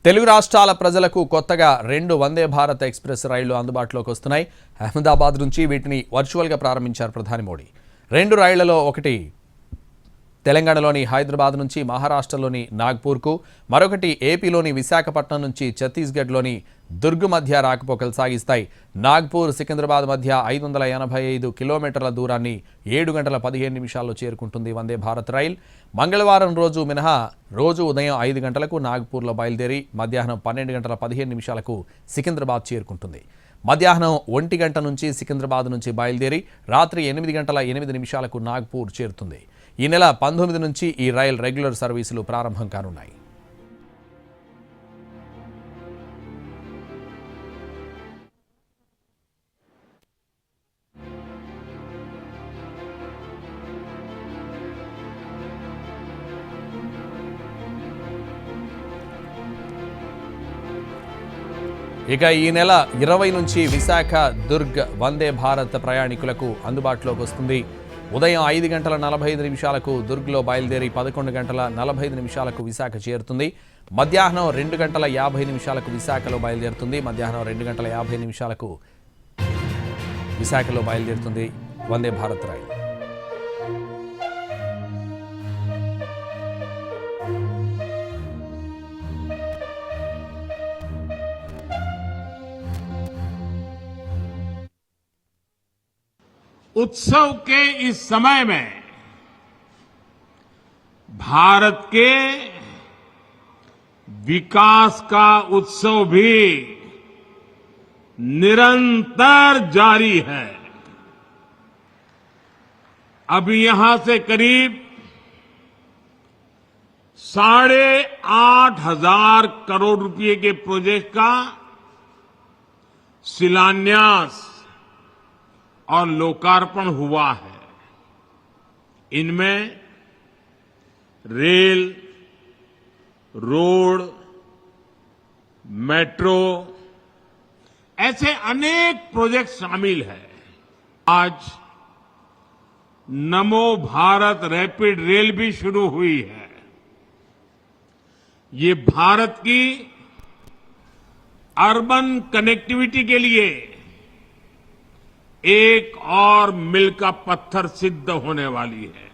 తెలుగు రాష్ట్రాల ప్రజలకు కొత్తగా 2 వందే భారత్ ఎక్స్‌ప్రెస్ రైళ్లు అందుబాటులోకి వస్తున్నాయి. అహ్మదాబాద్ నుంచి వీటిని వర్చువల్‌గా ప్రారంభించారు ప్రధాని మోడీ. 2 రైళ్లలో ఒకటి తెలంగాణలోని హైదరాబాద్ నుంచి మహారాష్ట్రలోని నాగ్పూర్కు, మరొకటి ఏపీలోని విశాఖపట్నం నుంచి ఛత్తీస్గఢ్లోని దుర్గ్ మధ్య రాకపోకలు సాగిస్తాయి. నాగ్పూర్ సికింద్రాబాద్ మధ్య 585 కిలోమీటర్ల దూరాన్ని 7 గంటల 15 నిమిషాల్లో చేరుకుంటుంది వందే భారత్ రైల్. మంగళవారం రోజు మినహా రోజు ఉదయం 5 గంటలకు నాగ్పూర్లో బయలుదేరి మధ్యాహ్నం 12 గంటల 15 నిమిషాలకు సికింద్రాబాద్ చేరుకుంటుంది. మధ్యాహ్నం 1 గంట నుంచి సికింద్రాబాద్ నుంచి బయలుదేరి రాత్రి 8 గంటల 8 నిమిషాలకు నాగ్పూర్ చేరుతుంది. ఈ నెల 19 నుంచి ఈ రైల్ రెగ్యులర్ సర్వీసులు ప్రారంభం కానున్నాయి. ఇక ఈ నెల 20 నుంచి విశాఖ దుర్గ్ వందే భారత్ ప్రయాణికులకు అందుబాటులోకి వస్తుంది. ఉదయం 5 గంటల 45 నిమిషాలకు దుర్గ్లో బయలుదేరి 11 గంటల 45 నిమిషాలకు విశాఖ చేరుతుంది. మధ్యాహ్నం 2 గంటల 50 నిమిషాలకు విశాఖలో బయలుదేరుతుంది. మధ్యాహ్నం 2 గంటల 50 నిమిషాలకు విశాఖలో బయలుదేరుతుంది వందే భారత్ రైలు. उत्सव के इस समय में भारत के विकास का उत्सव भी निरंतर जारी है। अभी यहां से करीब 8,500 करोड़ रुपए के प्रोजेक्ट का शिलान्यास और लोकार्पण हुआ है। इनमें रेल, रोड, मेट्रो ऐसे अनेक प्रोजेक्ट शामिल हैं। आज नमो भारत रैपिड रेल भी शुरू हुई है। ये भारत की अर्बन कनेक्टिविटी के लिए एक और मील का पत्थर सिद्ध होने वाली है।